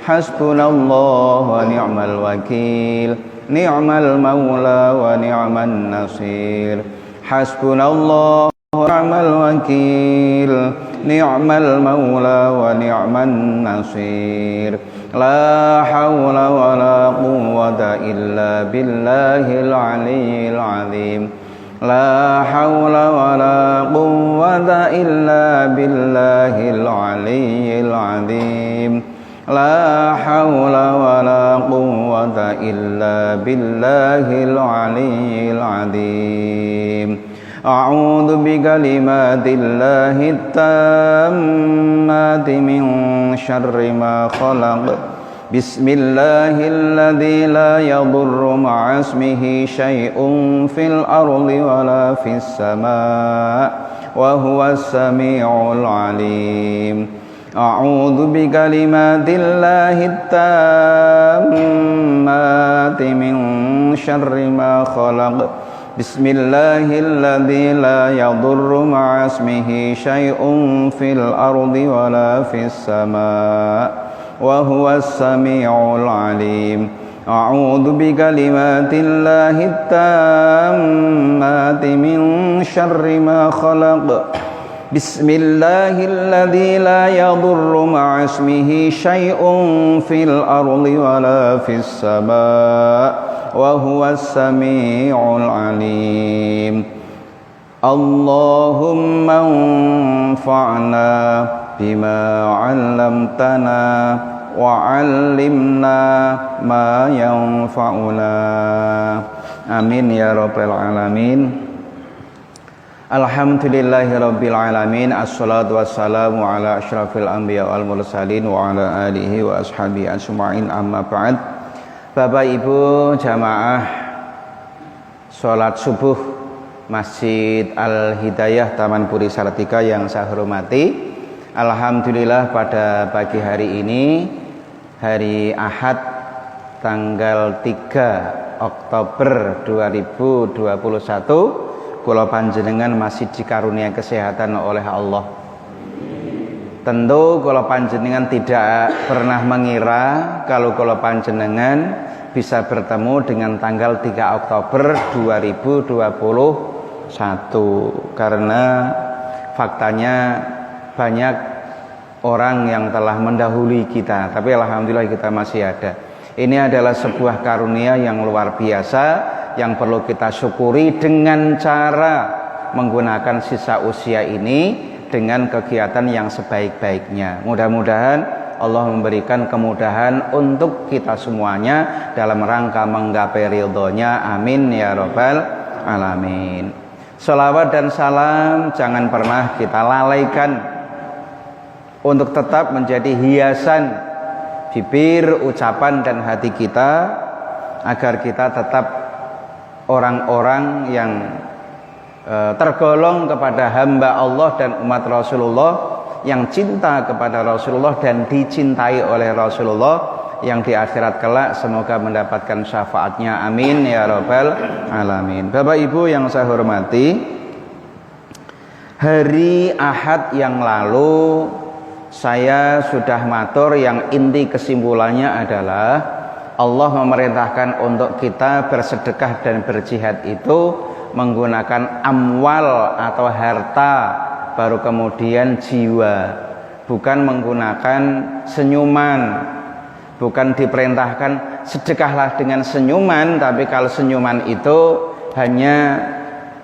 حسبنا الله ونعم الوكيل نعم المولى ونعم النصير حسبنا الله ونعم الوكيل نعم المولى ونعم النصير لا حول ولا قوة إلا بالله العلي العظيم لا حول ولا قوة إلا بالله العلي العظيم لا حول ولا قوة إلا بالله العلي العظيم أعوذ بكلمات الله التامات من شر ما خلق بسم الله الذي لا يضر مع اسمه شيء في الأرض ولا في السماء وهو السميع العليم أعوذ بكلمات الله التامات من شر ما خلق بسم الله الذي لا يضر مع اسمه شيء في الأرض ولا في السماء وهو السميع العليم أعوذ بكلمات الله التامات من شر ما خلق بسم الله الذي لا يضر مع اسمه شيء في الأرض ولا في السماء وهو السميع العليم اللهم انفعنا بما علمتنا وعلمنا ما ينفعنا آمين يا رب العالمين Alhamdulillahi rabbil alamin assalatu wassalamu ala asyrafil anbiya wal mursalin wa ala alihi wa ashabihi ajma'in amma ba'd. Bapak Ibu jamaah salat subuh Masjid Al-Hidayah Taman Puri Sartika yang saya hormati, alhamdulillah pada pagi hari ini hari Ahad tanggal 3 Oktober 2021 kula panjenengan masih dikarunia kesehatan oleh Allah. Tentu kula panjenengan tidak pernah mengira kalau kula panjenengan bisa bertemu dengan tanggal 3 Oktober 2021 karena faktanya banyak orang yang telah mendahului kita, tapi alhamdulillah kita masih ada. Ini adalah sebuah karunia yang luar biasa yang perlu kita syukuri dengan cara menggunakan sisa usia ini dengan kegiatan yang sebaik-baiknya. Mudah-mudahan Allah memberikan kemudahan untuk kita semuanya dalam rangka menggapai ridhonya. Amin ya rabbal alamin. Salawat dan salam jangan pernah kita lalaikan untuk tetap menjadi hiasan bibir, ucapan dan hati kita agar kita tetap orang-orang yang tergolong kepada hamba Allah dan umat Rasulullah yang cinta kepada Rasulullah dan dicintai oleh Rasulullah, yang di akhirat kelak semoga mendapatkan syafaatnya. Amin ya rabbal alamin. Bapak Ibu yang saya hormati, hari Ahad yang lalu saya sudah matur yang inti kesimpulannya adalah Allah memerintahkan untuk kita bersedekah dan berjihad itu menggunakan amwal atau harta, baru kemudian jiwa, bukan menggunakan senyuman. Bukan diperintahkan sedekahlah dengan senyuman, tapi kalau senyuman itu hanya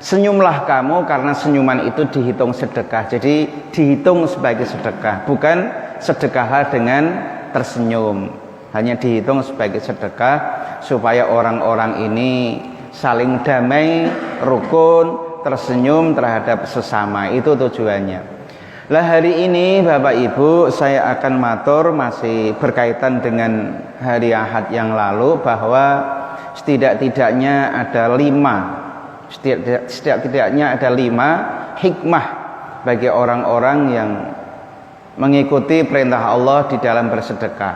senyumlah kamu karena senyuman itu dihitung sedekah, jadi dihitung sebagai sedekah, bukan sedekahlah dengan tersenyum, hanya dihitung sebagai sedekah supaya orang-orang ini saling damai, rukun, tersenyum terhadap sesama. Itu tujuannya. Lah hari ini Bapak Ibu saya akan matur masih berkaitan dengan hari Ahad yang lalu, bahwa setidak-tidaknya ada 5 hikmah bagi orang-orang yang mengikuti perintah Allah di dalam bersedekah.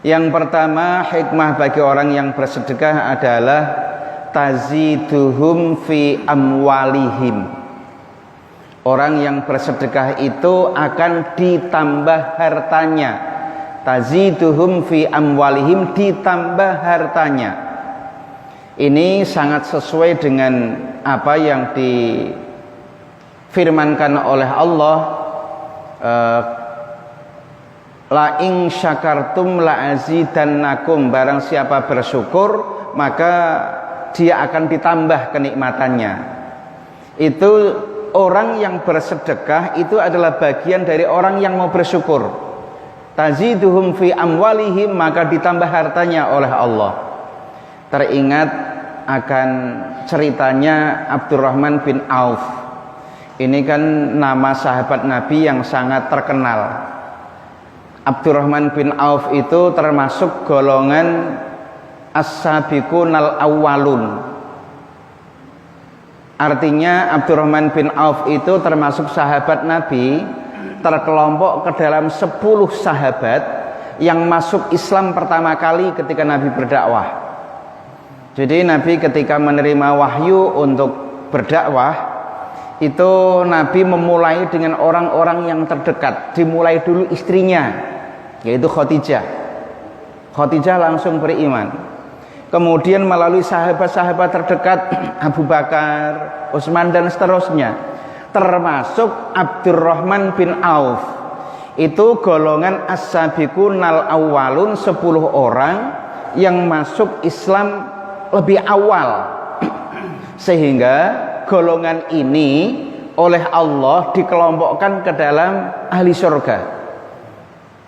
Yang pertama, hikmah bagi orang yang bersedekah adalah taziduhum fi amwalihim. Orang yang bersedekah itu akan ditambah hartanya, taziduhum fi amwalihim, ditambah hartanya. Ini sangat sesuai dengan apa yang difirmankan oleh Allah, la in syakartum la azidannakum, barang siapa bersyukur maka dia akan ditambah kenikmatannya. Itu orang yang bersedekah itu adalah bagian dari orang yang mau bersyukur. Taziduhum fi amwalihim, maka ditambah hartanya oleh Allah. Teringat akan ceritanya Abdurrahman bin Auf. Ini kan nama sahabat Nabi yang sangat terkenal. Abdurrahman bin Auf itu termasuk golongan as-sabiqunal awwalun. Artinya Abdurrahman bin Auf itu termasuk sahabat Nabi, terkelompok ke dalam 10 sahabat yang masuk Islam pertama kali ketika Nabi berdakwah. Jadi Nabi ketika menerima wahyu untuk berdakwah, itu Nabi memulai dengan orang-orang yang terdekat. Dimulai dulu istrinya, yaitu Khadijah. Khadijah langsung beriman. Kemudian melalui sahabat-sahabat terdekat, Abu Bakar, Utsman dan seterusnya, termasuk Abdurrahman bin Auf. Itu golongan as-sabiqunal awwalun, 10 orang yang masuk Islam lebih awal. Sehingga golongan ini oleh Allah dikelompokkan ke dalam ahli surga.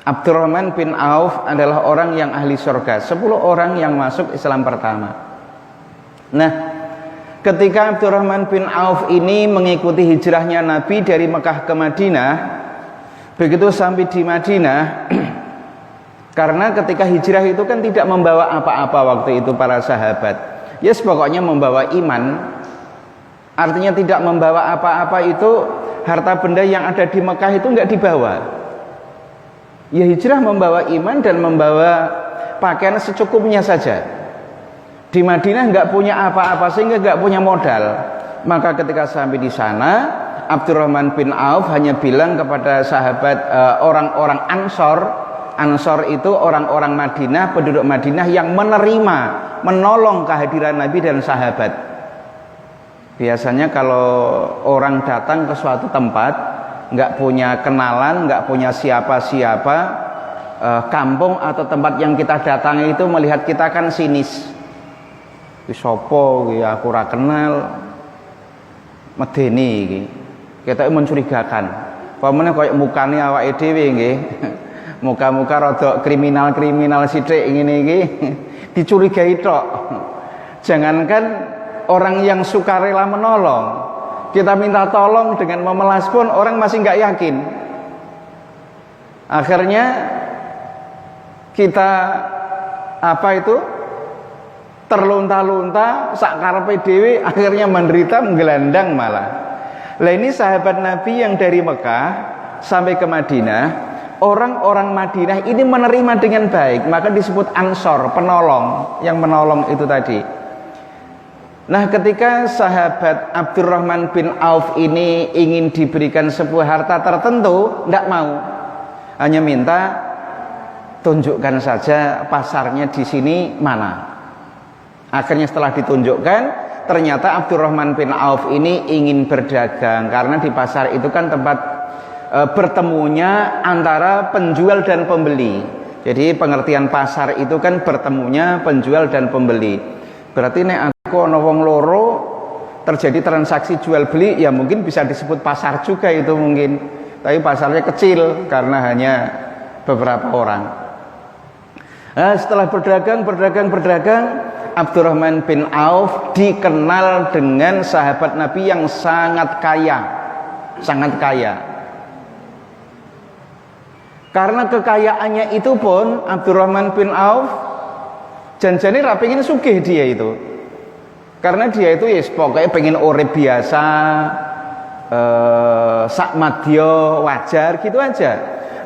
Abdurrahman bin Auf adalah orang yang ahli surga, 10 orang yang masuk Islam pertama. Nah, ketika Abdurrahman bin Auf ini mengikuti hijrahnya Nabi dari Mekah ke Madinah, begitu sampai di Madinah, karena ketika hijrah itu kan tidak membawa apa-apa waktu itu para sahabat. Yes, pokoknya membawa iman. Artinya tidak membawa apa-apa itu, harta benda yang ada di Mekah itu enggak dibawa. Ya hijrah membawa iman dan membawa pakaian secukupnya saja. Di Madinah enggak punya apa-apa sehingga enggak punya modal. Maka ketika sampai di sana, Abdurrahman bin Auf hanya bilang kepada sahabat orang-orang Ansor. Ansor itu orang-orang Madinah, penduduk Madinah yang menerima, menolong kehadiran Nabi dan sahabat. Biasanya kalau orang datang ke suatu tempat nggak punya kenalan, nggak punya siapa-siapa, kampung atau tempat yang kita datangi itu melihat kita kan sinis. Ki sapa ki aku ora kenal, medeni iki. Ketoke mencurigakan. Pamane koyo mukane awake dhewe nggih. Muka-muka rada kriminal-kriminal sithik ngene iki dicurigai tok. Jangankan orang yang sukarela menolong, kita minta tolong dengan memelas pun orang masih nggak yakin. Akhirnya kita terlunta-lunta sak karepe dhewe, akhirnya menderita menggelandang malah. Lah ini sahabat Nabi yang dari Mekah sampai ke Madinah, orang-orang Madinah ini menerima dengan baik, maka disebut Ansor, penolong, yang menolong itu tadi. Nah, ketika sahabat Abdurrahman bin Auf ini ingin diberikan sebuah harta tertentu, tidak mau. Hanya minta tunjukkan saja pasarnya di sini mana. Akhirnya setelah ditunjukkan, ternyata Abdurrahman bin Auf ini ingin berdagang, karena di pasar itu kan tempat bertemunya antara penjual dan pembeli. Jadi pengertian pasar itu kan bertemunya penjual dan pembeli. Berarti nek aku ana wong loro terjadi transaksi jual beli, ya mungkin bisa disebut pasar juga itu mungkin. Tapi pasarnya kecil karena hanya beberapa orang. Nah, setelah berdagang, Abdurrahman bin Auf dikenal dengan sahabat Nabi yang sangat kaya. Sangat kaya. Karena kekayaannya itu pun Abdurrahman bin Auf janjane ra pengin sugih dia itu. Karena dia itu yes, pokoknya pengen urip biasa, sak madya wajar gitu aja.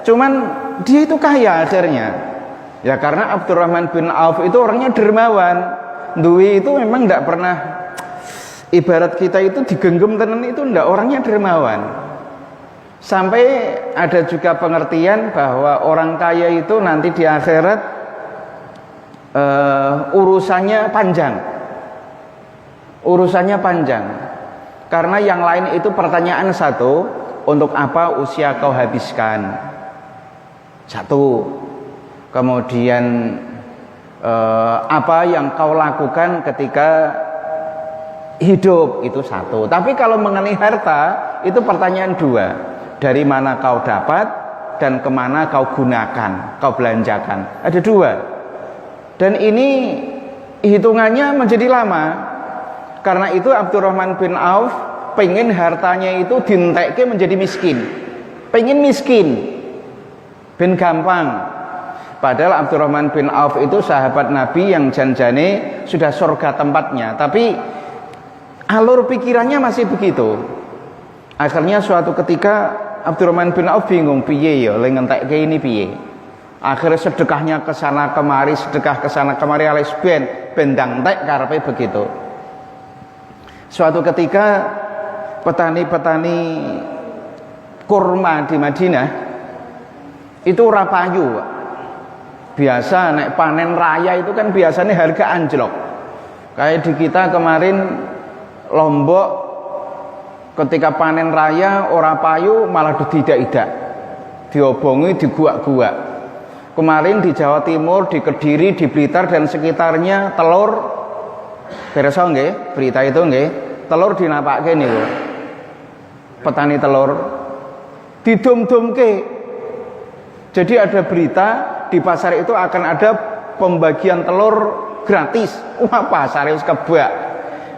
Cuman dia itu kaya akhirnya. Ya karena Abdurrahman bin Auf itu orangnya dermawan. Duwe itu memang tidak pernah, ibarat kita itu digenggam tenan itu ndak, orangnya dermawan. Sampai ada juga pengertian bahwa orang kaya itu nanti di akhirat urusannya panjang. Urusannya panjang. Karena yang lain itu pertanyaan satu, untuk apa usia kau habiskan? Satu. Kemudian apa yang kau lakukan ketika hidup, itu satu. Tapi kalau mengenai harta itu pertanyaan dua, dari mana kau dapat dan kemana kau gunakan, kau belanjakan. Ada dua. Dan ini hitungannya menjadi lama. Karena itu Abdurrahman bin Auf pengen hartanya itu dintekke menjadi miskin, pengen miskin ben gampang. Padahal Abdurrahman bin Auf itu sahabat Nabi yang janjane sudah surga tempatnya, tapi alur pikirannya masih begitu. Akhirnya suatu ketika Abdurrahman bin Auf bingung, piye ya le ngentekke ini piye. Akhirnya sedekahnya ke sana kemari, sedekah ke sana kemari alias ben ndangtek karepe begitu. Suatu ketika petani-petani kurma di Madinah itu ora payu. Biasa nek panen raya itu kan biasanya harga anjlok. Kayak di kita kemarin Lombok ketika panen raya ora payu malah didak-idak, diobongi, diguak-guak. Kemarin di Jawa Timur, di Kediri, di Blitar dan sekitarnya telur bereso nggih, berita itu nggih, telur dinapakke niku. Petani telur didom-domke. Jadi ada berita di pasar itu akan ada pembagian telur gratis. Wah, pasare wis kebak.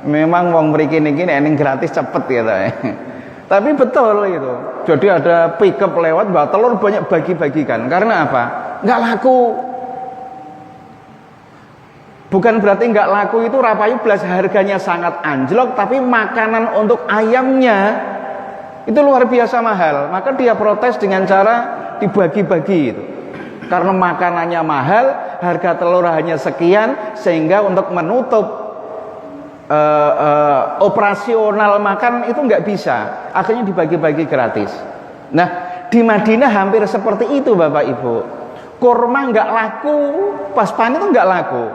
Memang wong mriki niki nek gratis cepet ya ta. Tapi betul itu. Jadi ada pickup lewat bawa telur banyak bagi-bagikan. Karena apa? Enggak laku. Bukan berarti enggak laku itu rapayu belas, harganya sangat anjlok, tapi makanan untuk ayamnya itu luar biasa mahal. Maka dia protes dengan cara dibagi-bagi itu. Karena makanannya mahal, harga telur hanya sekian, sehingga untuk menutup operasional makan itu nggak bisa. Akhirnya dibagi-bagi gratis. Nah, di Madinah hampir seperti itu Bapak Ibu. Kurma nggak laku, pas panen itu nggak laku.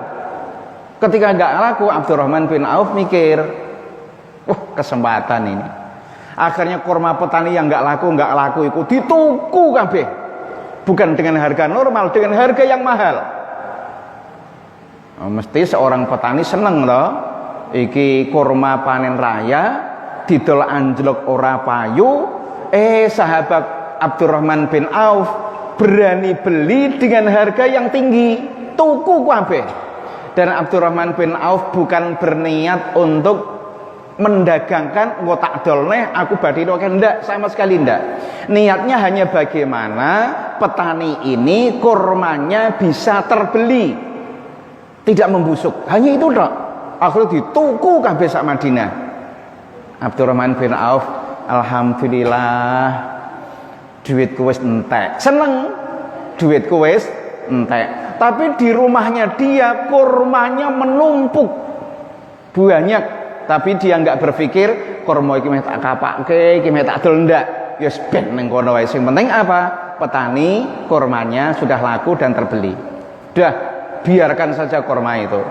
Ketika nggak laku, Abdurrahman bin Auf mikir, wah kesempatan ini. Akhirnya kurma petani yang nggak laku itu dituku kabeh. Bukan dengan harga normal, dengan harga yang mahal. Mesti seorang petani seneng loh. Iki kurma panen raya, didol anjlok ora payu. Sahabat Abdurrahman bin Auf berani beli dengan harga yang tinggi, tuku kabeh. Dan Abdurrahman bin Auf bukan berniat untuk mendagangkan ngotak dolneh aku badhe ndak, sama sekali ndak. Niatnya hanya bagaimana petani ini kurmanya bisa terbeli, tidak membusuk. Hanya itu tok. Akhirnya dituku kabeh sak Madinah. Abdurrahman bin Auf, alhamdulillah duitku wis entek. Seneng duitku wis entek. Tapi di rumahnya dia kurmanya menumpuk banyak, tapi dia nggak berpikir kurma iki meh tak kapake, iki meh tak dol ndak. Ya ben ning kono wae. Sing penting apa? Petani kurmanya sudah laku dan terbeli. Dah, biarkan saja kurma itu.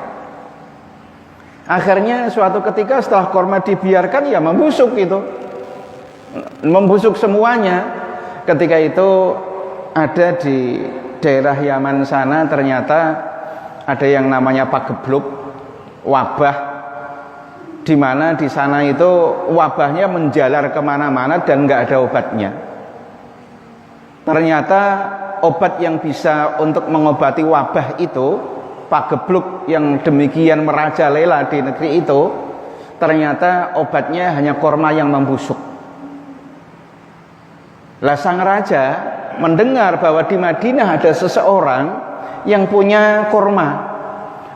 Akhirnya suatu ketika setelah kurma dibiarkan ya membusuk itu. Membusuk semuanya. Ketika itu ada di daerah Yaman sana ternyata ada yang namanya pagebluk, wabah, di mana di sana itu wabahnya menjalar kemana-mana dan nggak ada obatnya. Ternyata obat yang bisa untuk mengobati wabah itu, pagebluk yang demikian merajalela di negeri itu, ternyata obatnya hanya kurma yang membusuk. Lah sang raja mendengar bahwa di Madinah ada seseorang yang punya kurma,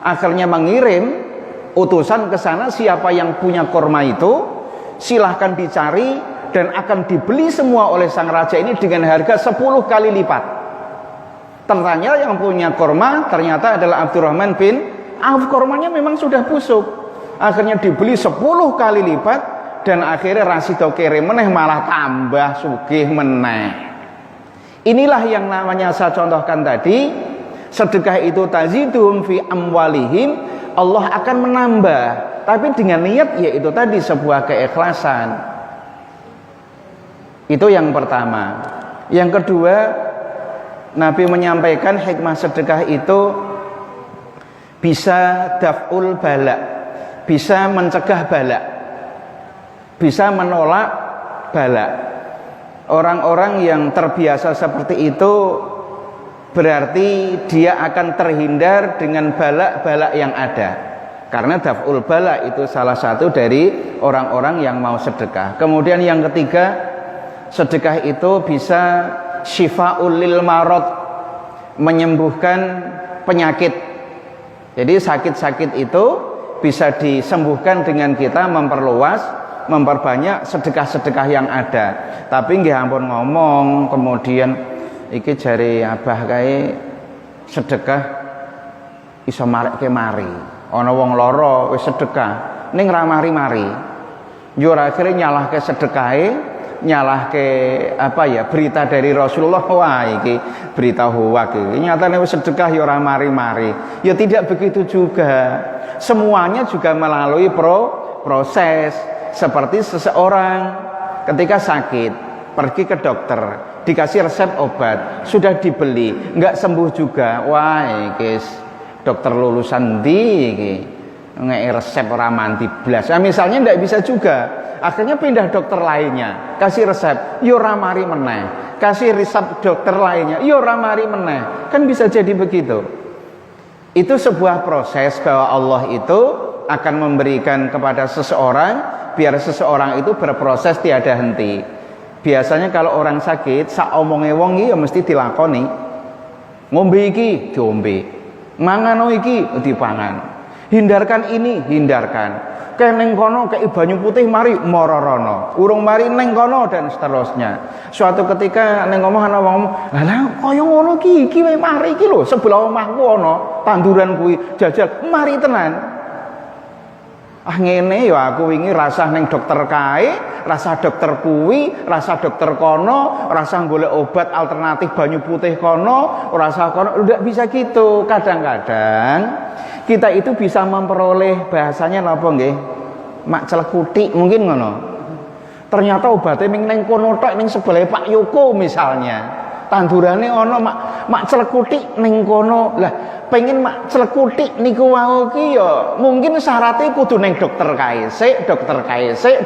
akhirnya mengirim utusan ke sana, siapa yang punya kurma itu silahkan dicari dan akan dibeli semua oleh sang raja ini dengan harga 10 kali lipat. Ternyata yang punya kurma ternyata adalah Abdurrahman bin Auf. Kurmanya memang sudah busuk, akhirnya dibeli 10 kali lipat dan akhirnya rasido kere meneh malah tambah sugih meneh. Inilah yang namanya saya contohkan tadi, sedekah itu tazidum fi amwalihim, Allah akan menambah, tapi dengan niat yaitu tadi sebuah keikhlasan. Itu yang pertama. Yang kedua, Nabi menyampaikan hikmah sedekah itu bisa daf'ul bala, bisa mencegah bala, bisa menolak bala. Orang-orang yang terbiasa seperti itu berarti dia akan terhindar dengan bala-bala yang ada. Karena daf'ul bala itu salah satu dari orang-orang yang mau sedekah. Kemudian yang ketiga, sedekah itu bisa syifa'ul lil marad, menyembuhkan penyakit. Jadi sakit-sakit itu bisa disembuhkan dengan kita memperluas, memperbanyak sedekah-sedekah yang ada. Tapi nggih ampun ngomong kemudian iki jari abah kae sedekah iso marekke mari. Ana wong lara wis sedekah ning ra mari-mari. Yo ora akhire nyalahke sedekahe, nyalahke berita dari Rasulullah. Wah iki berita hoak iki. Nyatane wis sedekah ya ora mari-mari. Ya tidak begitu juga. Semuanya juga melalui proses. Seperti seseorang ketika sakit pergi ke dokter, dikasih resep obat, sudah dibeli, enggak sembuh juga. Wah iki dokter lulusan ndi iki? Ngei resep ora mandi blas. Nah, misalnya enggak bisa juga. Akhirnya pindah dokter lainnya, kasih resep, yo ora mari meneh. Kasih resep dokter lainnya, yo ora mari meneh. Kan bisa jadi begitu. Itu sebuah proses bahwa Allah itu akan memberikan kepada seseorang biar seseorang itu berproses tiada henti. Biasanya kalau orang sakit, sak omonge wong iki ya mesti dilakoni. Ngombe iki diombe. Mangan iki dipangan. Hindarkan ini, hindarkan. Kayak neng kono kayak banyu putih mari mororono, urung mari neng kono dan seterusnya. Suatu ketika neng ngomong ana wong, "Lah kaya ngono iki wae mari iki lho, sebelah omahku ana tanduran kuwi jajal, mari tenan." Ah ngene ya aku wingi rasah neng dokter kae, rasah dokter kuwi, rasah dokter kono, rasah golek obat alternatif banyu putih kono, rasah kono, ndak bisa gitu. Kadang-kadang kita itu bisa memperoleh bahasanya napa nggih? Mak celekutik mungkin ngono. Ternyata obatnya ning kono tok ning sebelah Pak Yoko misalnya. Tandurane ana mak celekutik ning kono. Lah pengen mak celekutik niku wau ki ya mungkin syaratnya kudu ning dokter kae sik,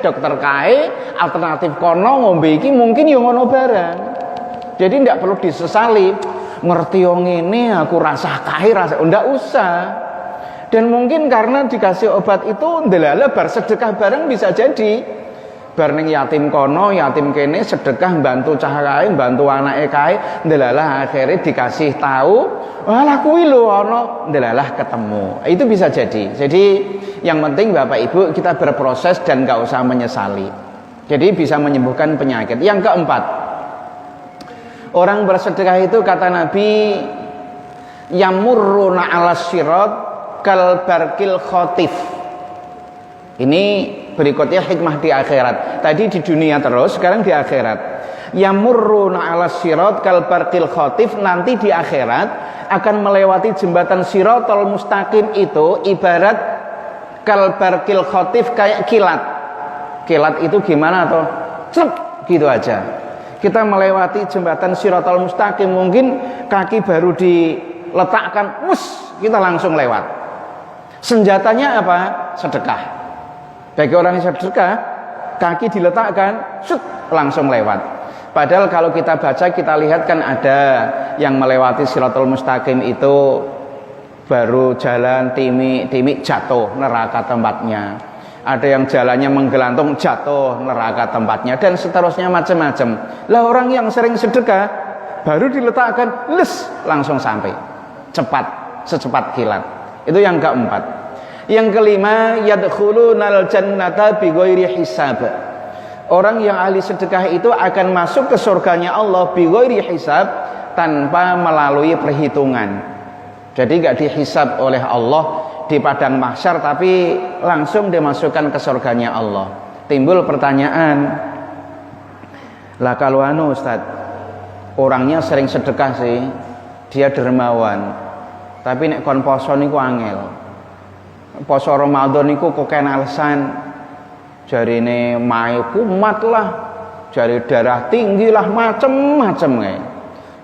dokter kae alternatif kono ngombe iki mungkin ya ngono barang. Jadi ndak perlu disesali. Ngerti yo ngene aku rasah kae rasa ndak usah. Dan mungkin karena dikasih obat itu ndelala bar sedekah bareng bisa jadi. Bar ning yatim kono, yatim kene sedekah bantu cah kae, bantu anake kae, ndelala akhirnya dikasih tahu, "Walah kuwi lho ana," ndelalah ketemu. Itu bisa jadi. Jadi yang penting Bapak Ibu kita berproses dan enggak usah menyesali. Jadi bisa menyembuhkan penyakit. Yang keempat, orang bersedekah itu kata Nabi yamurruna 'alas sirat kal barkil khotif. Ini berikutnya hikmah di akhirat. Tadi di dunia terus, sekarang di akhirat. Yamurruna 'alas sirat kal barkil khotif, nanti di akhirat akan melewati jembatan Siratal Mustaqim itu ibarat kal barkil khotif kayak kilat. Kilat itu gimana toh? Cep gitu aja. Kita melewati jembatan Siratal Mustaqim, mungkin kaki baru diletakkan, kita langsung lewat. Senjatanya apa? Sedekah. Bagi orang yang sedekah, kaki diletakkan, langsung lewat. Padahal kalau kita baca, kita lihat kan ada yang melewati Siratal Mustaqim itu baru jalan timik jatuh neraka tempatnya. Ada yang jalannya menggelantung jatuh neraka tempatnya dan seterusnya macam-macam. Lah orang yang sering sedekah baru diletakkan langsung sampai. Cepat, secepat kilat. Itu yang keempat. Yang kelima, yadkhulunal jannata bighairi hisab. Orang yang ahli sedekah itu akan masuk ke surganya Allah bighairi hisab, tanpa melalui perhitungan. Jadi enggak dihisab oleh Allah di padang mahsyar, tapi langsung dimasukkan ke surganya Allah. timbul pertanyaan, lah kalau Ustaz, orangnya sering sedekah sih, dia dermawan, tapi nek kon poso niku angel. Poso Ramadan niku kok kena alasan, jarine mae kumat lah, jari darah tinggi lah, macem-macem kae.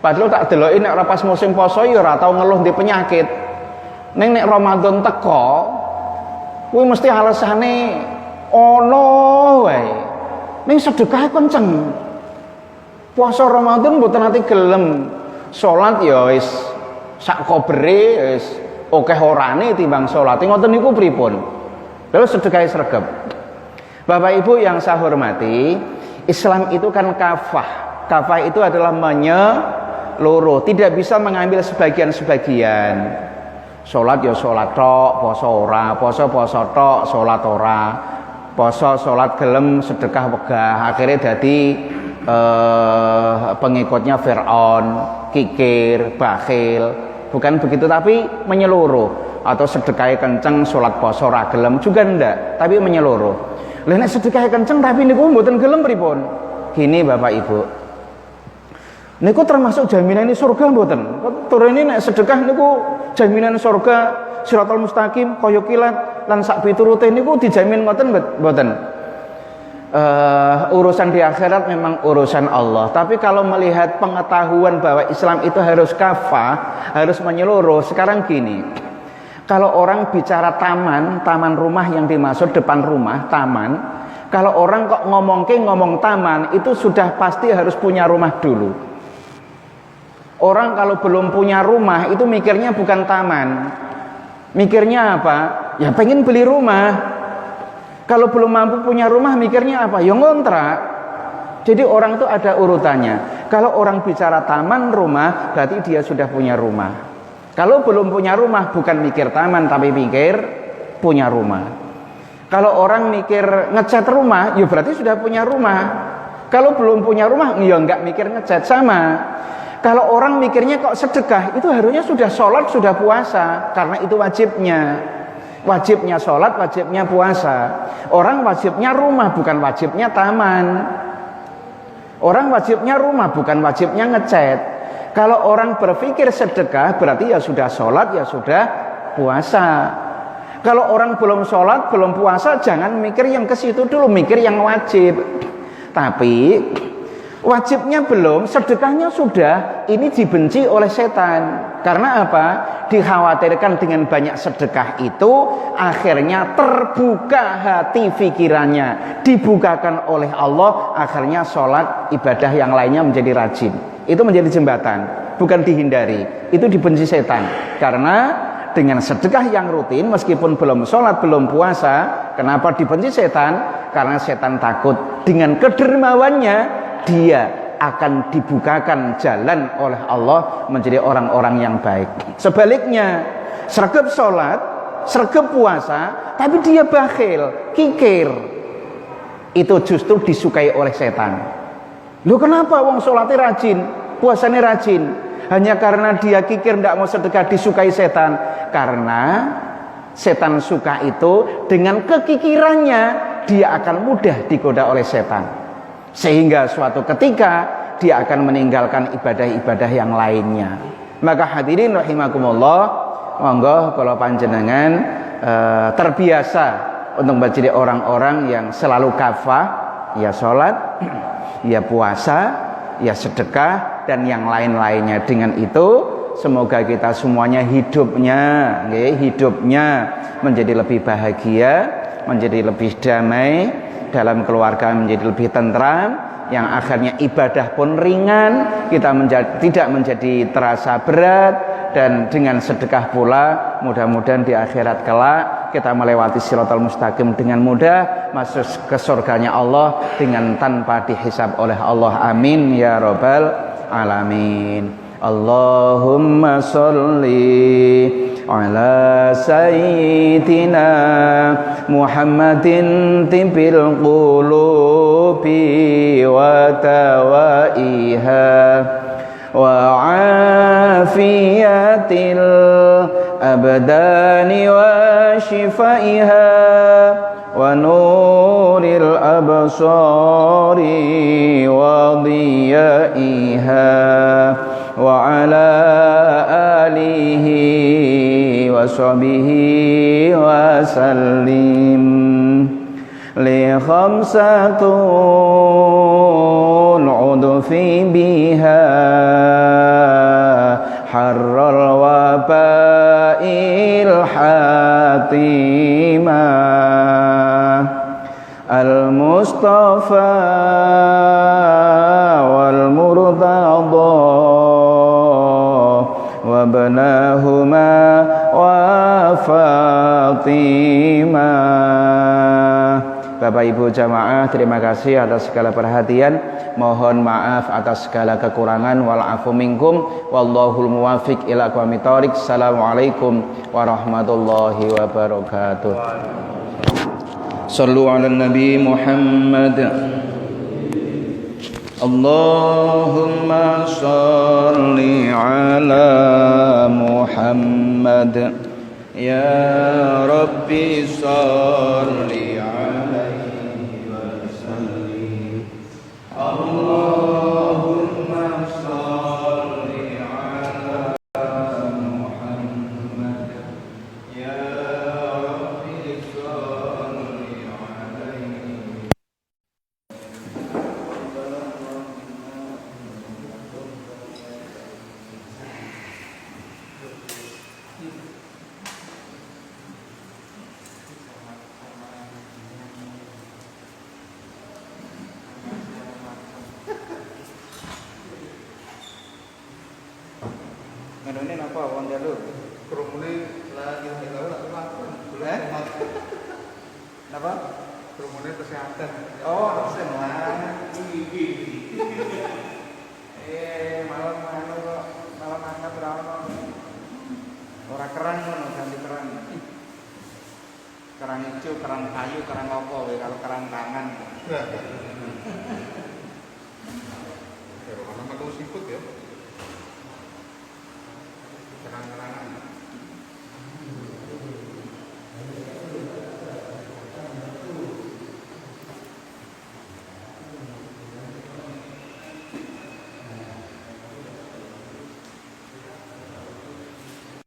Padahal tak deloki nek ora pas musim poso ya ora tau ngeluh di penyakit. Ning nek Ramadan teko, kuwi mesti alasane ono wae. Ning sedekah kenceng. Puasa Ramadan mboten ati gelem. Salat ya wis sak kobere wis akeh orane timbang salat. Ngoten niku pripun? Lalu sedekah sregep. Bapak Ibu yang saya hormati, Islam itu kan kafah. Kafah itu adalah menyeluruh, tidak bisa mengambil sebagian-sebagian. Salat ya salat tok, poso ora, poso tok, salat ora. Poso salat gelem, sedekah wegah, akhirnya dadi pengikutnya Fir'aun, kikir, bakhil. Bukan begitu, tapi menyeluruh. Atau sedekah kenceng, salat poso ora gelem juga ndak, tapi menyeluruh. Lah nek sedekah kenceng tapi niku mboten gelem pripun? Gini Bapak Ibu. Niku termasuk jaminan ini surga mboten? Turune nek sedekah niku jaminan surga, Shiratal Mustaqim, kaya kilat lan sak piturute niku dijamin ngoten mboten? Urusan di akhirat memang urusan Allah. Tapi kalau melihat pengetahuan bahwa Islam itu harus kafah, harus menyeluruh, sekarang gini. Kalau orang bicara taman rumah yang dimaksud depan rumah, taman. Kalau orang kok ngomong taman, itu sudah pasti harus punya rumah dulu. Orang kalau belum punya rumah itu mikirnya bukan taman. Mikirnya apa? Ya pengen beli rumah. Kalau belum mampu punya rumah mikirnya apa? Ya ngontrak. Jadi orang itu ada urutannya. Kalau orang bicara taman rumah, berarti dia sudah punya rumah. Kalau belum punya rumah, bukan mikir taman tapi mikir punya rumah. Kalau orang mikir ngecat rumah, ya berarti sudah punya rumah. Kalau belum punya rumah, ya enggak mikir ngecat, sama. Kalau orang mikirnya kok sedekah, itu harusnya sudah sholat, sudah puasa, karena itu wajibnya. Wajibnya sholat, wajibnya puasa. Orang wajibnya rumah, bukan wajibnya taman. Orang wajibnya rumah, bukan wajibnya ngecat. Kalau orang berpikir sedekah, berarti ya sudah sholat, ya sudah puasa. Kalau orang belum sholat, belum puasa, jangan mikir yang ke situ dulu, mikir yang wajib. Tapi wajibnya belum, sedekahnya sudah, ini dibenci oleh setan. Karena apa? Dikhawatirkan dengan banyak sedekah itu akhirnya terbuka hati pikirannya, dibukakan oleh Allah, akhirnya sholat, ibadah yang lainnya menjadi rajin. Itu menjadi jembatan, bukan dihindari. Itu dibenci setan. Karena dengan sedekah yang rutin, meskipun belum sholat, belum puasa, kenapa dibenci setan? Karena setan takut dengan kedermawannya dia akan dibukakan jalan oleh Allah menjadi orang-orang yang baik. Sebaliknya, sregep sholat, sregep puasa, tapi dia bakhil, kikir, itu justru disukai oleh setan. Loh kenapa wong sholatnya rajin, puasanya rajin? Hanya karena dia kikir tidak mau sedekah, disukai setan. Karena setan suka itu dengan kekikirannya, dia akan mudah digoda oleh setan. Sehingga suatu ketika dia akan meninggalkan ibadah-ibadah yang lainnya. Maka hadirin rahimakumullah, monggo kalau panjenengan terbiasa untuk menjadi orang-orang yang selalu kafah, ya sholat, ya puasa, ya sedekah, dan yang lain-lainnya. Dengan itu semoga kita semuanya hidupnya menjadi lebih bahagia, menjadi lebih damai, dalam keluarga menjadi lebih tentram, yang akhirnya ibadah pun ringan, kita tidak menjadi terasa berat, dan dengan sedekah pula mudah-mudahan di akhirat kelak kita melewati Shiratal Mustaqim dengan mudah, masuk ke surganya Allah dengan tanpa dihisab oleh Allah. Amin ya rabbal alamin. Allahumma sholli ala sayyidina Muhammadin tibbil qulubi wa tawaiha wa afiyatil abdani wa shifaiha wa nuril الأبصار وضيائها وعلى آله وصحبه وسلم لخمسة العدف بها حر الوباء الحاتمة المصطفى والمرتضى وابناهما وفاطمة. Bapak Ibu jamaah, terima kasih atas segala perhatian. Mohon maaf atas segala kekurangan. Wal afu minkum wallahul muwafiq ila aqwamit thoriq. Assalamualaikum warahmatullahi wabarakatuh. Sallu ala Nabi Muhammad. Allahumma salli ala Muhammad. Ya Rabbi salli alaihi wa sallim. Allahumma salli ala Muhammad. Ya Rabbi salli alaihi. Ngene napa wong jalu? Kerumune lagi kita lagi makan. Napa? Kerumune kesehatan. Oh, senang. Malam anu kok malam angkat ra ono. Ora kerang ngono, ganti kerang. Kerang ijo, kerang kayu, kerang apa wae kalau kerang tangan. Ya, orang makan siput ya.